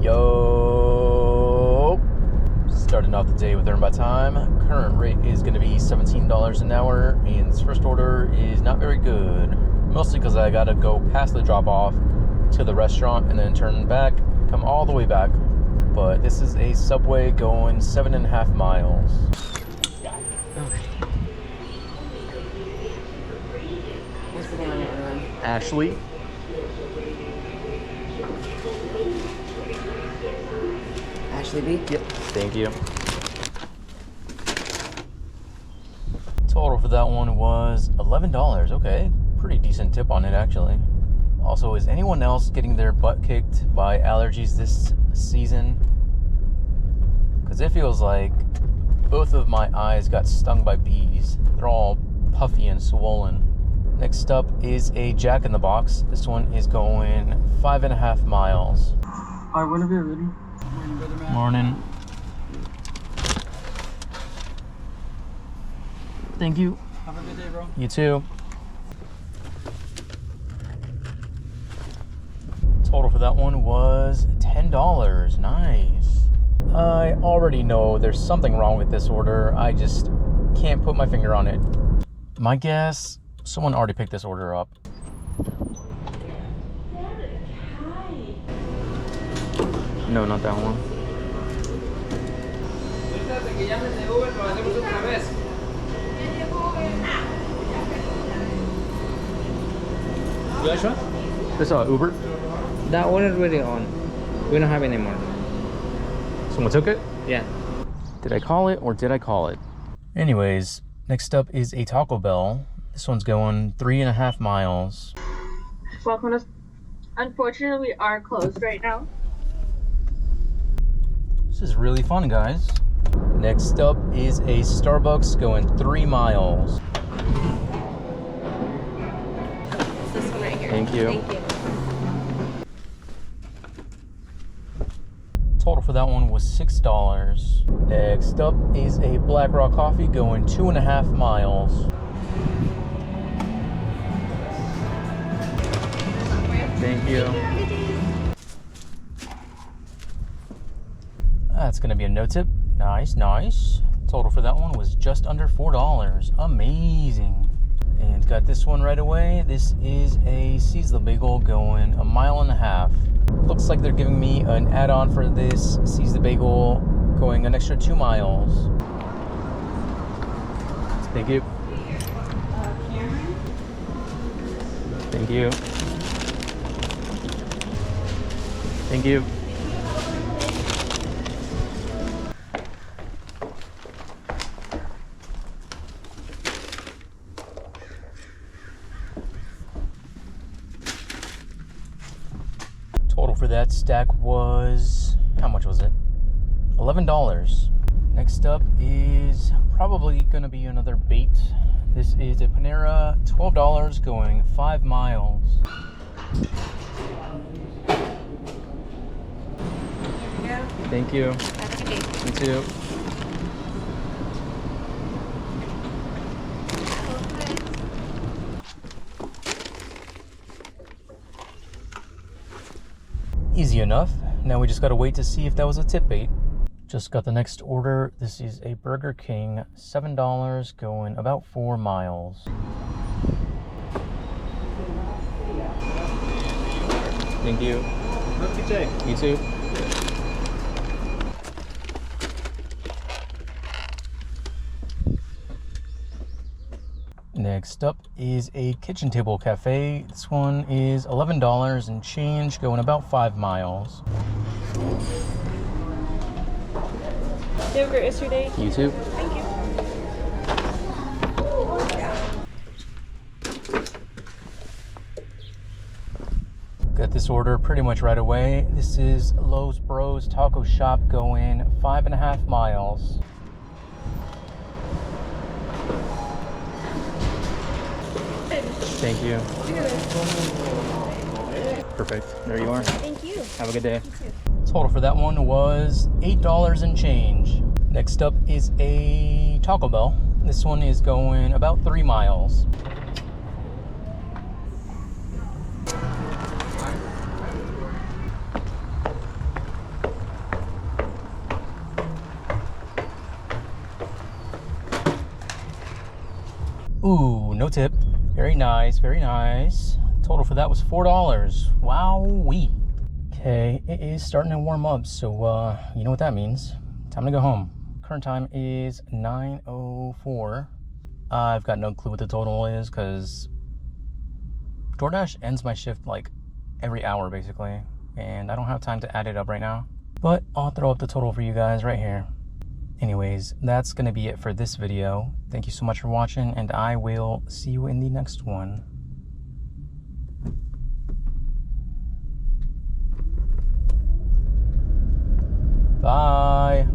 Yo, starting off the day with Earn by Time. Current rate is going to be $17 an hour, and this first order is not very good. Mostly because I got to go past the drop off to the restaurant and then turn back, come all the way back. But this is a Subway going 7.5 miles. Okay. What's the name on it? Ashley. Ashley B? Yep, thank you. Total for that one was $11. Okay, pretty decent tip on it actually. Also, is anyone else getting their butt kicked by allergies this season? Because it feels like both of my eyes got stung by bees. They're all puffy and swollen. Next up is a Jack in the Box. This one is going 5.5 miles. Alright, whenever you're ready. Morning, brother Matt. Morning. Thank you. Have a good day, bro. You too. Total for that one was $10. Nice. I already know there's something wrong with this order. I just can't put my finger on it. My guess, someone already picked this order up. No, not that one. Which one? This Uber? That one is already on. We don't have it anymore. Someone took it? Yeah. Did I call it or did I call it? Anyways, next up is a Taco Bell. This one's going 3.5 miles. Welcome to... Unfortunately, we are closed right now. This is really fun, guys. Next up is a Starbucks going 3 miles. This one right here. Thank you. Thank you. Total for that one was $6. Next up is a Black Rock Coffee going 2.5 miles. Thank you. That's gonna be a no tip. Nice, nice. Total for that one was just under $4. Amazing. And got this one right away. This is a Seize the Bagel going 1.5 miles. Looks like they're giving me an add-on for this Seize the Bagel going an extra 2 miles. Thank you. Thank you. Thank you. Total for that stack was, how much was it? $11. Next up is probably gonna be another bait. This is a Panera, $12 going 5 miles. Thank you. Have a good day. You too. Easy enough. Now we just gotta wait to see if that was a tip bait. Just got the next order. This is a Burger King, $7 going about 4 miles. Thank you. Have a good day. You too. Next up is a Kitchen Table Cafe. This one is $11 and change going about 5 miles. You have a great rest of your day. You too. Thank you. Got this order pretty much right away. This is Los Bros Taco Shop going 5.5 miles. Thank you. Perfect. There you are. Thank you. Have a good day. Total for that one was $8 and change. Next up is a Taco Bell. This one is going about 3 miles. Ooh, no tip. Very nice, very nice. Total for that was $4. Wowee. Okay, it is starting to warm up, so you know what that means. Time to go home. Current time is 9:04. I've got no clue what the total is because DoorDash ends my shift like every hour basically, and I don't have time to add it up right now. But I'll throw up the total for you guys right here. Anyways, that's gonna be it for this video. Thank you so much for watching, and I will see you in the next one. Bye.